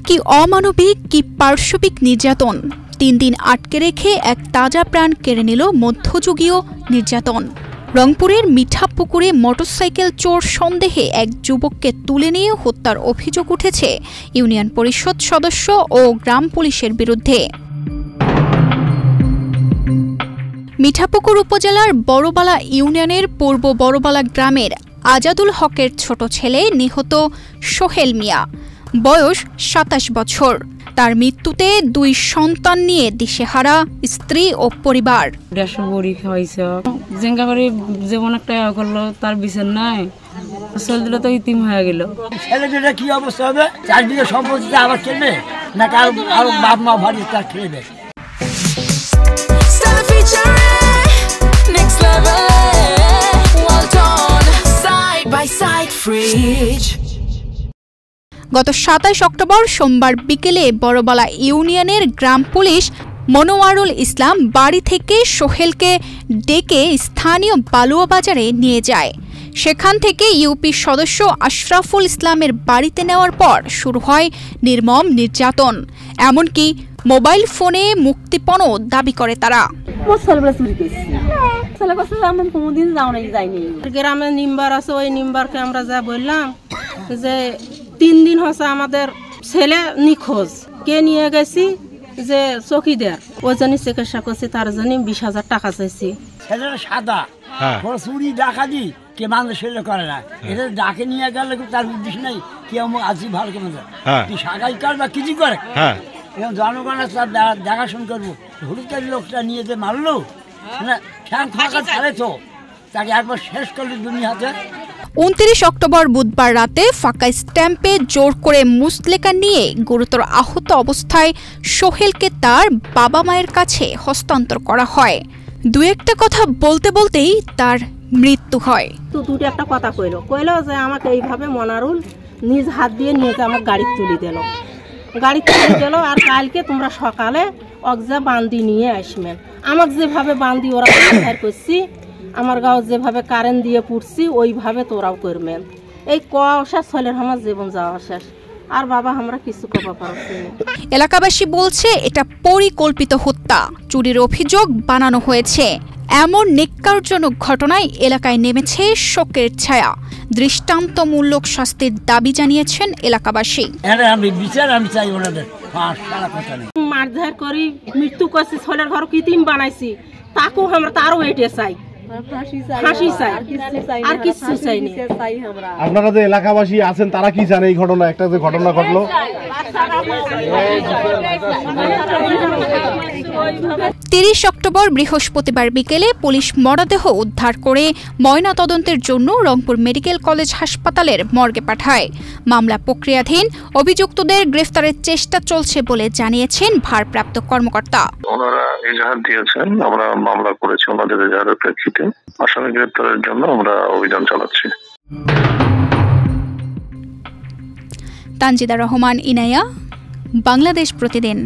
কি অমানবিক, কি পার্শ্ববিক নির্যাতন! 3 দিন আটকে রেখে এক তাজা প্রাণ কেড়ে নিল মধ্যযুগীয় নির্যাতন। রংপুরের মিঠাপুকুরে মোটরসাইকেল চোর সন্দেহে এক যুবককে তুলে নিয়ে হত্যার অভিযোগ উঠেছে ইউনিয়ন পরিষদ সদস্য ও গ্রাম পুলিশের বিরুদ্ধে। মিঠাপুকুর উপজেলার বড়বালা ইউনিয়নের পূর্ব বড়বালা গ্রামের আজাদুল হকের ছোট ছেলে নিহত সোহেল মিয়া, বয়স 27 বছর। তার মৃত্যুতে 2 সন্তান নিয়ে দিশেহারা স্ত্রী ও পরিবার। 150 বড়ি খাওয়াইছে, জেঙ্গা করে যেমন একটা করলো তার বিচার নাই, চল দিলে তো ইতিম হয়ে গেল। ছেলেটা কি অবস্থা হবে? 4 বিঘা সম্পত্তিতে আবার খেলবে না কার বাপ মা ভাড়ি তার খেলবে। গত 27 অক্টোবর সোমবার বিকেলে বড়বালা ইউনিয়নের গ্রাম পুলিশ মনোয়ারুল ইসলাম বাড়ি থেকে সোহেলকে ডেকে স্থানীয় বালুয়া বাজারে নিয়ে যায়। সেখান থেকে ইউপি সদস্য আশরাফুল ইসলামের বাড়িতে নেওয়ার পর শুরু হয় নির্মম নির্যাতন। এমনকি মোবাইল ফোনে মুক্তিপণও দাবি করে তারা। গ্রামে নিম্বার আছে, ওই নিম্বারকে আমরা যা বললাম যে 3 দিন হচ্ছে আমাদের ছেলে নিখোঁজ, কে নিয়ে গেছি যে চকিদার, ওই জন্য চিকিৎসা করছি, তার জন্য 20,000 টাকা চাইছি। ছেলেটা সাদা, চুরি ডাকাতি কে মানুষ সেটা করে না, এটা ডাকে নিয়ে গেলে তার উদ্দেশ্য নেই কেউ আছি ভালো কেমন সাগাই কর বা কিছু করে, এবং জনগণের তার দেখাশোনা করবো। হলুদের লোকটা নিয়ে যে মারলো না, ঠ্যাং ফাঁকা ছাড়ে তো তাকে একবার শেষ করলো দুনিয়াতে। 29 অক্টোবর বুধবার রাতে ফাঁকা স্ট্যাম্পে জোর করে মুসলেকা নিয়ে গুরুতর আহত অবস্থায় সোহেলকে তার বাবা মায়ের কাছে হস্তান্তর করা হয়। 2-1টা কথা বলতে বলতেই তার মৃত্যু হয়। তো 2টা একটা কথা কইলো যে আমাকে এইভাবে মনারুল নিজ হাত দিয়ে নিয়ে যে আমার গাড়ি তুলে দিল, আর কালকে তোমরা সকালে অগজা বান্দি নিয়ে আসবেন। আমাকে যেভাবে বান্দি ওরা করছি, আমার গাঁও যেভাবে কারেন্ট দিয়ে পুড়ছি ওইভাবে তোরাও করবেন। এই কষা ছেলের আমার জীবন যাওয়া শেষ, আর বাবা আমরা কিছু কবা পারছি না। এলাকাবাসী বলছে এটা পরিকল্পিত হত্যা, চুরির অভিযোগ বানানো হয়েছে। এমন নেক্কারজনক ঘটনায় এলাকায় নেমেছে শোকের ছায়া। দৃষ্টান্তমূলক শাস্তির দাবি জানিয়েছেন এলাকাবাসী। মারধর করি মৃত্যু করছি, ছেলের ঘর কৃত্রিম বানাইছি, তাকেও আমরা তারও এটে চাই, ফাঁসি চাই, আর কিছু চাই না। আপনারা যে এলাকাবাসী আছেন তারা কি জানে এই ঘটনা, একটা যে ঘটনা ঘটলো? 30 অক্টোবর বৃহস্পতিবার বিকেলে পুলিশ মরদেহ উদ্ধার করে ময়নাতদন্তের জন্য রংপুর মেডিকেল কলেজ হাসপাতালের মর্গে পাঠায়। মামলা প্রক্রিয়াধীন, অভিযুক্তদের গ্রেফতারের চেষ্টা চলছে বলে জানিয়েছেন ভারপ্রাপ্ত কর্মকর্তা। ওনারা এজাহার দিয়েছেন, আমরা মামলা করেছি ওনাদের এজাহারের প্রেক্ষিতে। আসামি গ্রেফতারের জন্য আমরা অভিযান চালাচ্ছি। তানজিদা রহমান, ইনায়া, বাংলাদেশ প্রতিদিন।